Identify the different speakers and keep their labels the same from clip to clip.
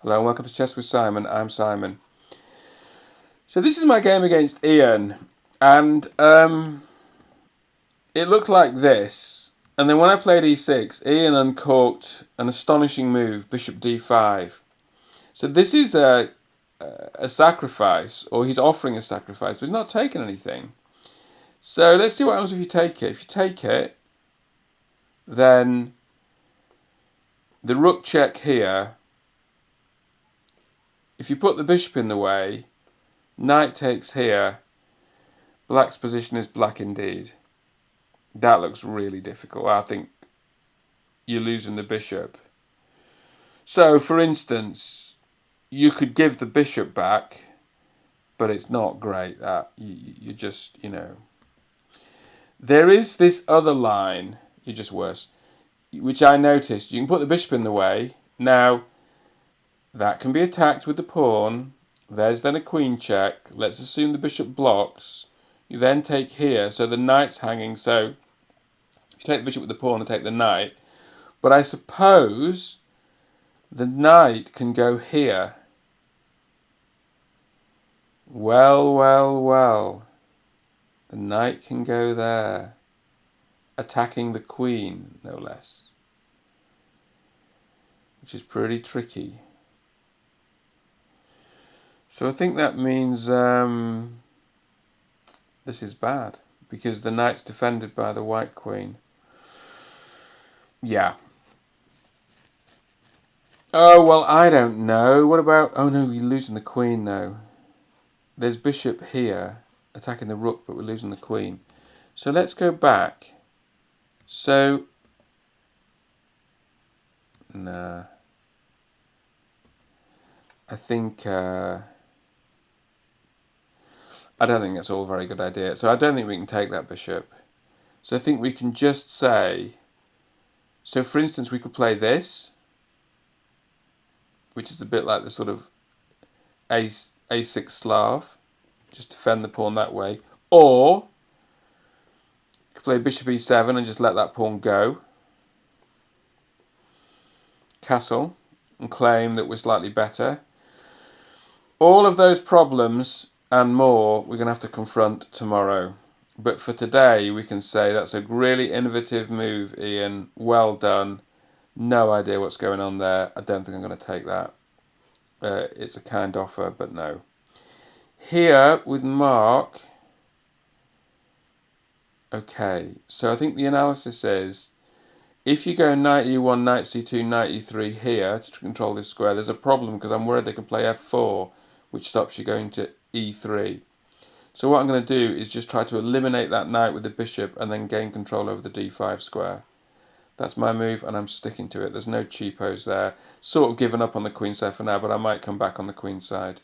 Speaker 1: Hello and welcome to Chess with Simon. I'm Simon. So this is my game against Ian, and it looked like this. And then when I played e6, Ian uncorked an astonishing move, bishop d5. So this is a sacrifice, or he's offering a sacrifice, but he's not taking anything. So let's see what happens if you take it. If you take it, then the rook check here. If you put the bishop in the way, knight takes here. Black's position is black indeed. That looks really difficult. I think you're losing the bishop. So, for instance, you could give the bishop back, but it's not great. That you just, There is this other line, you're just worse, which I noticed. You can put the bishop in the way. Now, that can be attacked with the pawn. There's then a queen check. Let's assume the bishop blocks. You then take here, so the knight's hanging. So if you take the bishop with the pawn and take the knight, but I suppose the knight can go here. Well. The knight can go there, attacking the queen, no less, which is pretty tricky. So I think that means this is bad, because the knight's defended by the white queen. Yeah. Oh, well, I don't know. What about... Oh, no, you're losing the queen now. There's bishop here, attacking the rook, but we're losing the queen. So let's go back. So... Nah. I think... I don't think that's all a very good idea. So I don't think we can take that bishop. So I think we can just say... So, for instance, we could play this, which is a bit like the sort of a6 Slav, just defend the pawn that way. Or, you could play bishop e7 and just let that pawn go. Castle, and claim that we're slightly better. All of those problems and more we're going to have to confront tomorrow. But for today, we can say that's a really innovative move, Ian. Well done. No idea what's going on there. I don't think I'm going to take that. It's a kind offer, but no. Here with Mark. Okay, so I think the analysis is, if you go knight e1, knight c2, knight e3 here to control this square, there's a problem because I'm worried they can play f4, which stops you going to e3. So what I'm going to do is just try to eliminate that knight with the bishop and then gain control over the d5 square. That's my move, and I'm sticking to it. There's no cheapos there. Sort of given up on the queen side for now, but I might come back on the queen side.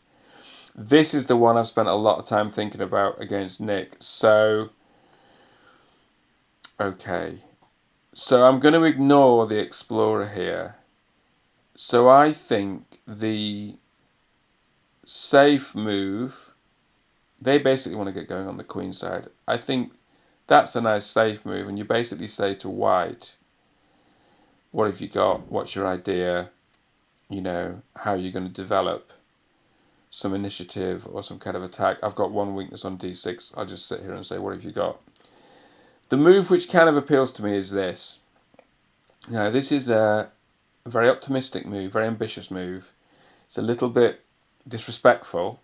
Speaker 1: This is the one I've spent a lot of time thinking about against Nick. So, okay. So I'm going to ignore the explorer here. So I think the safe move, they basically want to get going on the queen side. I think that's a nice safe move, and you basically say to white, what have you got? What's your idea? How are you going to develop some initiative or some kind of attack? I've got one weakness on d6. I'll just sit here and say, what have you got? The move which kind of appeals to me is this. Now, this is a very optimistic move, very ambitious move. It's a little bit disrespectful.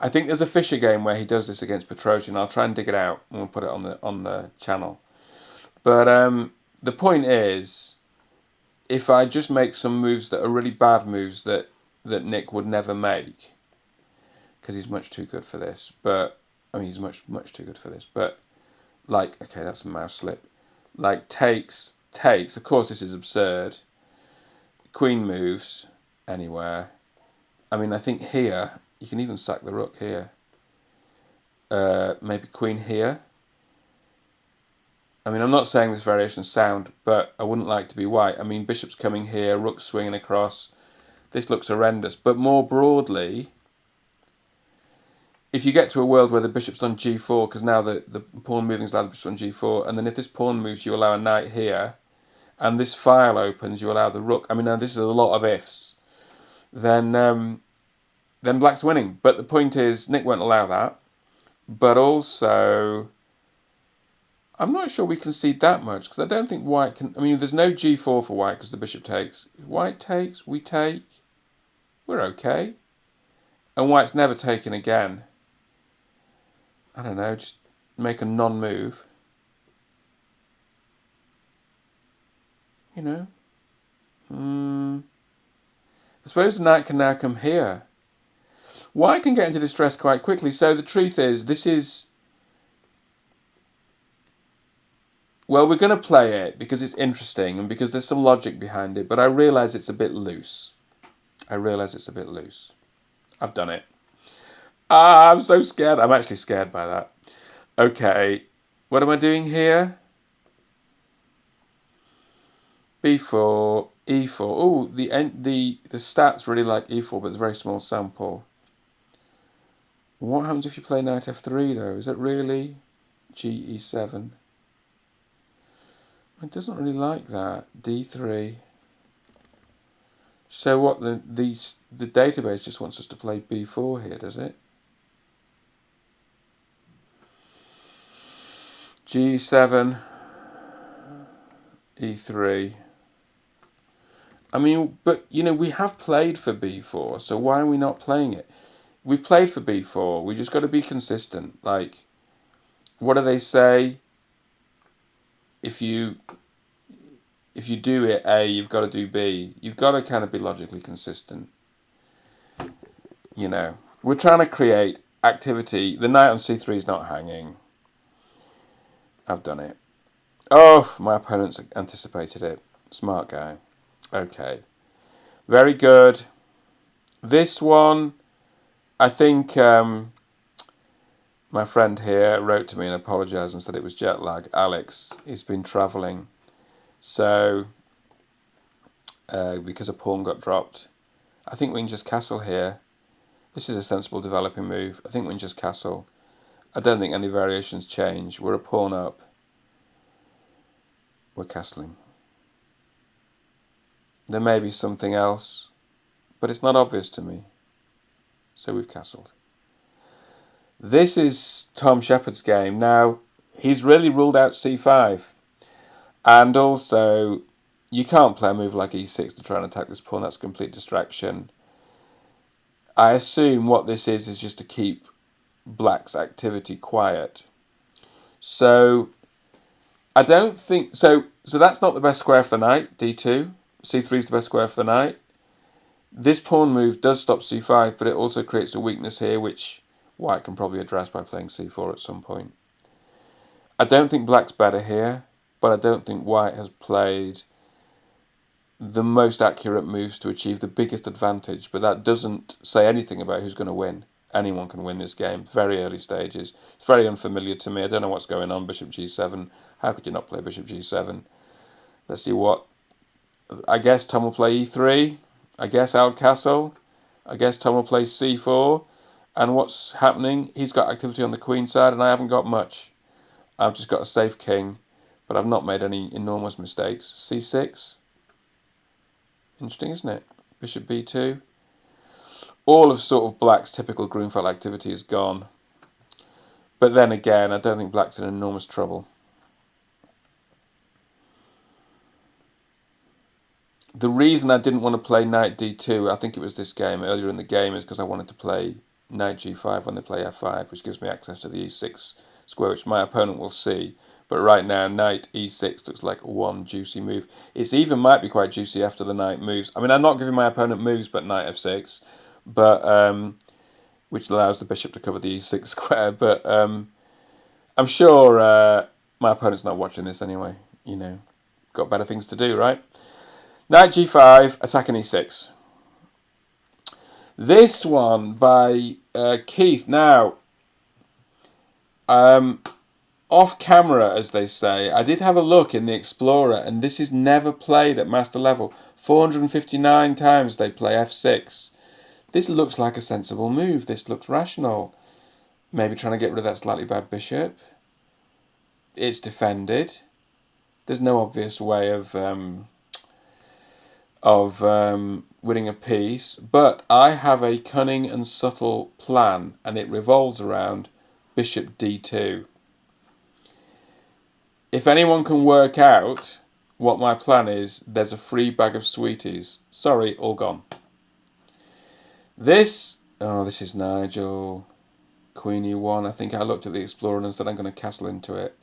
Speaker 1: I think there's a Fischer game where he does this against Petrosian. I'll try and dig it out and we'll put it on the channel. But the point is, if I just make some moves that are really bad moves that Nick would never make, because he's much too good for this. But he's much too good for this. But like, okay, that's a mouse slip. Like takes. Of course, this is absurd. Queen moves anywhere. I think here you can even sack the rook here. Maybe queen here. I'm not saying this variation is sound, but I wouldn't like to be white. Bishop's coming here, rook's swinging across. This looks horrendous. But more broadly, if you get to a world where the bishop's on g4, because now the pawn moving is allowed the bishop on g4, and then if this pawn moves, you allow a knight here, and this file opens, you allow the rook. Now this is a lot of ifs. then black's winning. But the point is, Nick won't allow that. But also, I'm not sure we concede that much, because I don't think white can... I mean, there's no g4 for white because the bishop takes. If white takes, we take. We're okay. And white's never taken again. I don't know, just make a non-move. You know? I suppose the knight can now come here. White can get into distress quite quickly. So the truth is, this is... Well, we're going to play it because it's interesting and because there's some logic behind it. But I realise it's a bit loose. I've done it. I'm so scared. I'm actually scared by that. Okay. What am I doing here? B4, E4. Oh, the stats really like E4, but it's a very small sample. What happens if you play knight F3 though? Is it really G E7? It doesn't really like that. D3. So what? The database just wants us to play B4 here, does it? G7, E3. I mean, but you know, we have played for B4, so why are we not playing it? We've played for B4. We just got to be consistent. Like, what do they say? If you do it A, you've got to do B. You've got to kind of be logically consistent. You know, we're trying to create activity. The knight on C3 is not hanging. I've done it. Oh, my opponent's anticipated it. Smart guy. Okay. Very good. This one, I think my friend here wrote to me and apologised and said it was jet lag. Alex, he's been travelling. So, because a pawn got dropped, I think we can just castle here. This is a sensible developing move. I think we can just castle. I don't think any variations change. We're a pawn up. We're castling. There may be something else, but it's not obvious to me. So we've castled. This is Tom Shepard's game. Now, he's really ruled out C5. And also, you can't play a move like E6 to try and attack this pawn. That's a complete distraction. I assume what this is just to keep black's activity quiet. So, I don't think... So that's not the best square for the knight, D2. C3 is the best square for the knight. This pawn move does stop C5, but it also creates a weakness here, which white can probably address by playing C4 at some point. I don't think black's better here, but I don't think white has played the most accurate moves to achieve the biggest advantage, but that doesn't say anything about who's going to win. Anyone can win this game. Very early stages. It's very unfamiliar to me. I don't know what's going on. Bishop G7. How could you not play Bishop G7? Let's see what... I guess Tom will play E3. I guess I'll castle. I guess Tom will play C4. And what's happening? He's got activity on the queen side and I haven't got much. I've just got a safe king, but I've not made any enormous mistakes. C6. Interesting, isn't it? Bishop B2. All of sort of black's typical Grunfeld activity is gone. But then again, I don't think black's in enormous trouble. The reason I didn't want to play knight D2, I think it was this game, earlier in the game, is because I wanted to play knight G5 when they play F5, which gives me access to the E6 square, which my opponent will see. But right now, knight E6 looks like one juicy move. It even might be quite juicy after the knight moves. I mean, I'm not giving my opponent moves, but knight F6, but which allows the bishop to cover the E6 square. But I'm sure my opponent's not watching this anyway. You know, got better things to do, right? Knight G5, attacking E6. This one by Keith. Now, off camera, as they say, I did have a look in the Explorer, and this is never played at master level. 459 times they play F6. This looks like a sensible move. This looks rational. Maybe trying to get rid of that slightly bad bishop. It's defended. There's no obvious way of of winning a piece, but I have a cunning and subtle plan, and it revolves around bishop d2. If anyone can work out what my plan is, there's a free bag of sweeties. Sorry, all gone. This is Nigel. Queen e1. I think I looked at the Explorer and said I'm going to castle into it.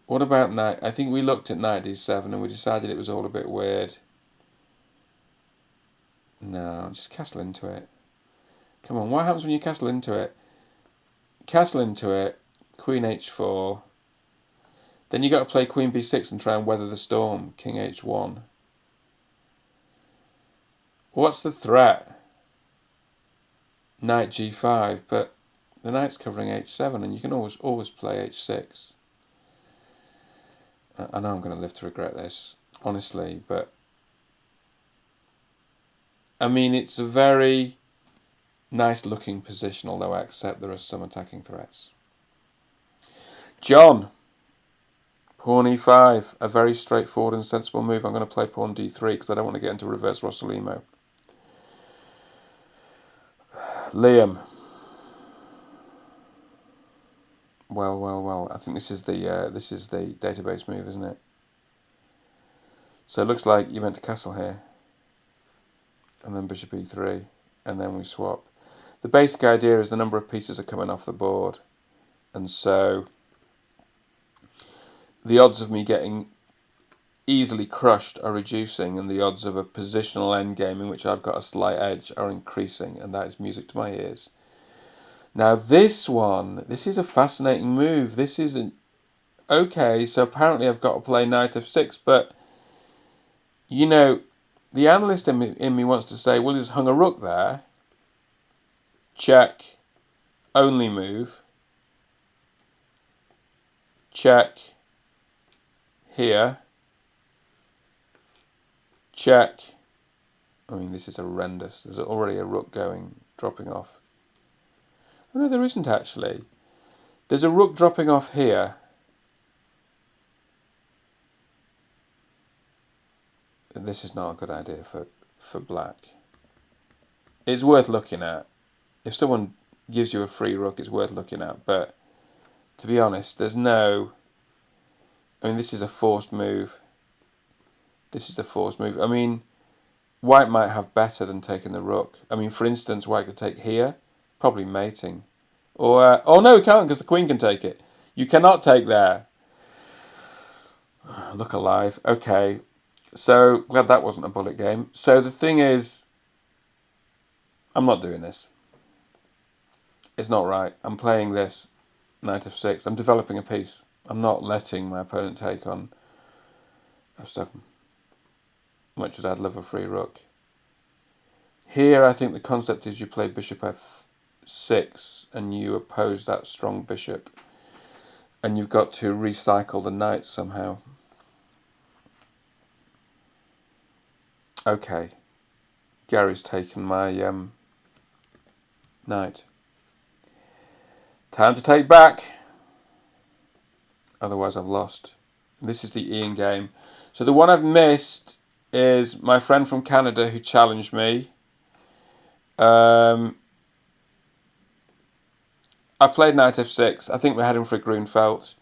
Speaker 1: What about knight? I think we looked at knight d7 and we decided it was all a bit weird. No, just castle into it. Come on, what happens when you castle into it? Castle into it, queen h4. Then you got to play queen b6 and try and weather the storm, king h1. What's the threat? Knight g5, but the knight's covering h7 and you can always play h6. I know I'm going to live to regret this, honestly, but I mean, it's a very nice looking position, although I accept there are some attacking threats. John, pawn e5, a very straightforward and sensible move. I'm going to play pawn d3 because I don't want to get into reverse Rossolimo. Liam. Well. I think this is the database move, isn't it? So it looks like you meant to castle here, and then bishop e3, and then we swap. The basic idea is the number of pieces are coming off the board, and so the odds of me getting easily crushed are reducing, and the odds of a positional endgame in which I've got a slight edge are increasing, and that is music to my ears. Now this is a fascinating move. This isn't okay. So apparently I've got to play knight f6, but you know, the analyst in me wants to say, well, he's hung a rook there. Check. Only move. Check. Here. Check. I mean, this is horrendous. There's already a rook dropping off. Oh, no, there isn't actually. There's a rook dropping off here. This is not a good idea for black. It's worth looking at. If someone gives you a free rook, it's worth looking at. But to be honest, there's no... I mean, this is a forced move. This is the forced move. I mean, white might have better than taking the rook. I mean, for instance, white could take here. Probably mating. Or, oh no, he can't because the queen can take it. You cannot take there. Look alive. Okay. So, glad that wasn't a bullet game. So, the thing is, I'm not doing this. It's not right. I'm playing this knight f6. I'm developing a piece. I'm not letting my opponent take on f7. Much as I'd love a free rook. Here, I think the concept is you play bishop f6 and you oppose that strong bishop. And you've got to recycle the knight somehow. Okay. Gary's taken my knight. Time to take back. Otherwise I've lost. This is the Ian game. So the one I've missed is my friend from Canada who challenged me. I played knight f6. I think we're heading for a Grunfeld.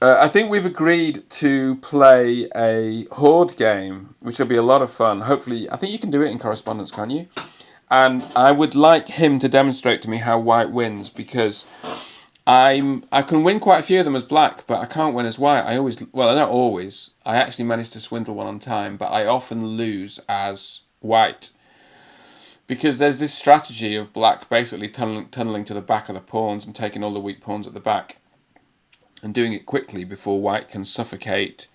Speaker 1: I think we've agreed to play a horde game, which will be a lot of fun. Hopefully, I think you can do it in correspondence, can't you? And I would like him to demonstrate to me how white wins, because I can win quite a few of them as black, but I can't win as white. I not always. I actually manage to swindle one on time, but I often lose as white. Because there's this strategy of black basically tunneling to the back of the pawns and taking all the weak pawns at the back. And doing it quickly before white can suffocate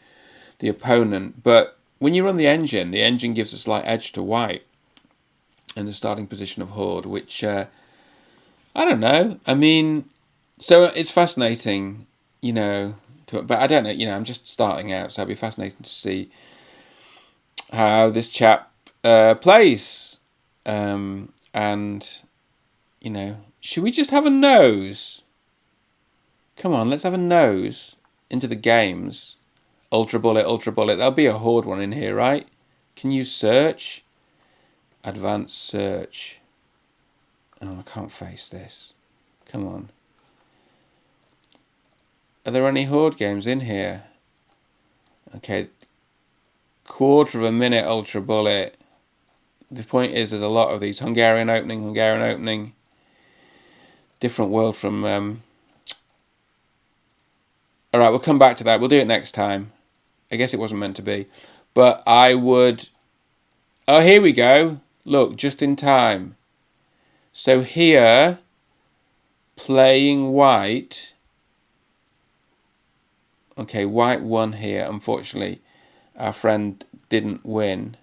Speaker 1: the opponent. But when you run the engine gives a slight edge to white in the starting position of horde, which, I don't know. I mean, so it's fascinating, but I don't know, I'm just starting out, so it'll be fascinating to see how this chap plays. And, should we just have a nose? Come on, let's have a nose. into the games. Ultra Bullet, Ultra Bullet. There'll be a horde one in here, right? Can you search? Advanced search. Oh, I can't face this. Come on. Are there any horde games in here? Okay. Quarter of a minute Ultra Bullet. The point is there's a lot of these. Hungarian opening. Different world from... Alright, we'll come back to that. We'll do it next time. I guess it wasn't meant to be. But I would... Oh, here we go. Look, just in time. So here, playing white. Okay, white won here. Unfortunately, our friend didn't win.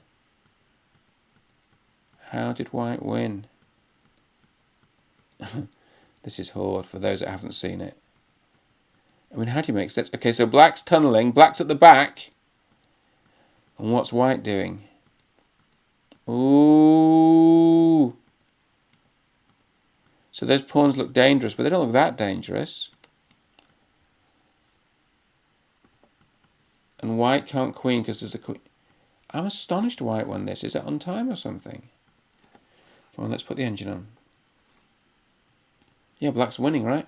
Speaker 1: How did white win? This is horde for those that haven't seen it. I mean, how do you make sense? Okay, so black's tunnelling. Black's at the back. And what's white doing? Ooh. So those pawns look dangerous, but they don't look that dangerous. And white can't queen because there's a queen. I'm astonished white won this. Is it on time or something? Come on, let's put the engine on. Yeah, black's winning, right?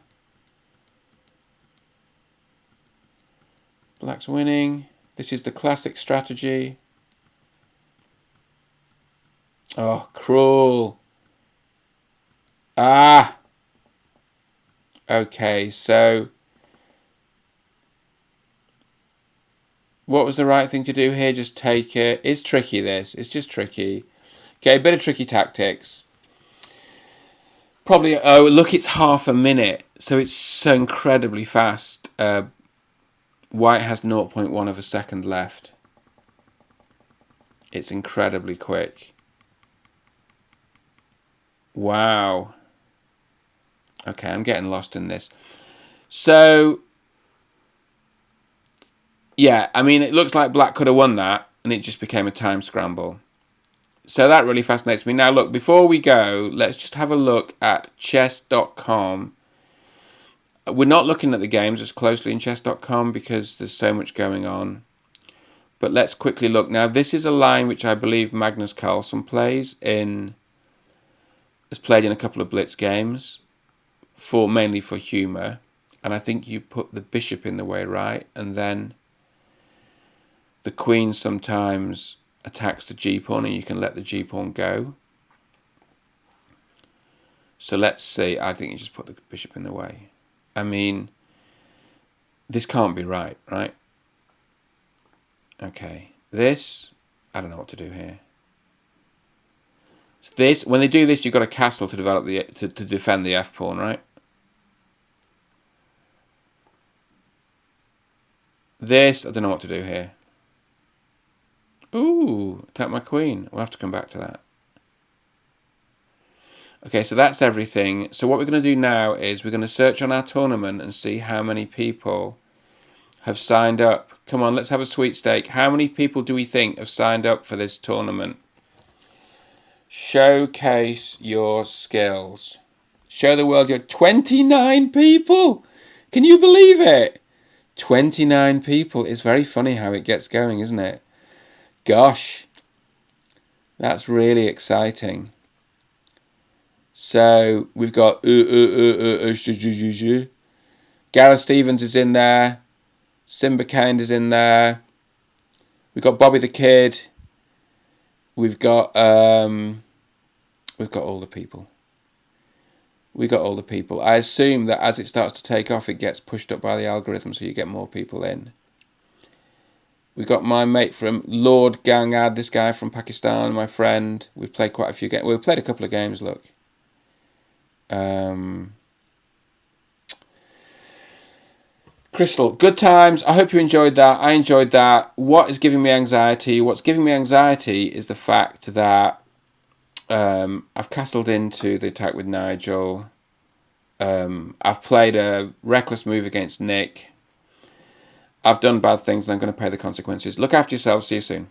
Speaker 1: Black's winning. This is the classic strategy. Oh, cruel. Ah! Okay, so... What was the right thing to do here? Just take it. It's tricky, this. It's just tricky. Okay, a bit of tricky tactics. Probably... Oh, look, it's half a minute. So it's so incredibly fast. White has 0.1 of a second left. It's incredibly quick. Wow. Okay, I'm getting lost in this. So, yeah, I mean, it looks like black could have won that, and it just became a time scramble. So that really fascinates me. Now, look, before we go, let's just have a look at chess.com. We're not looking at the games as closely in chess.com because there's so much going on. But let's quickly look. Now, this is a line which I believe Magnus Carlsen has played in a couple of Blitz games, mainly for humour. And I think you put the bishop in the way, right? And then the queen sometimes attacks the g-pawn and you can let the g-pawn go. So let's see. I think you just put the bishop in the way. I mean, this can't be right, right? Okay. This, I don't know what to do here. So this, when they do this, you've got a castle to develop to defend the f-pawn, right? This, I don't know what to do here. Ooh, attack my queen. We'll have to come back to that. Okay, so that's everything. So what we're going to do now is we're going to search on our tournament and see how many people have signed up. Come on, let's have a sweepstake. How many people do we think have signed up for this tournament? Showcase your skills. Show the world your 29 people. Can you believe it? 29 people. It's very funny how it gets going, isn't it? Gosh, that's really exciting. So we've got Gareth Stevens is in there. Simba Kind is in there. We've got Bobby the Kid. We've got all the people. We got all the people. I assume that as it starts to take off, it gets pushed up by the algorithm, so you get more people in. We got my mate from Lord Gangad, this guy from Pakistan, my friend. We've played quite a few games. We've played a couple of games, look. Crystal, good times. I hope you enjoyed that. I enjoyed that. What is giving me anxiety? What's giving me anxiety is the fact that I've castled into the attack with Nigel. I've played a reckless move against Nick. I've done bad things and I'm going to pay the consequences. Look after yourselves. See you soon.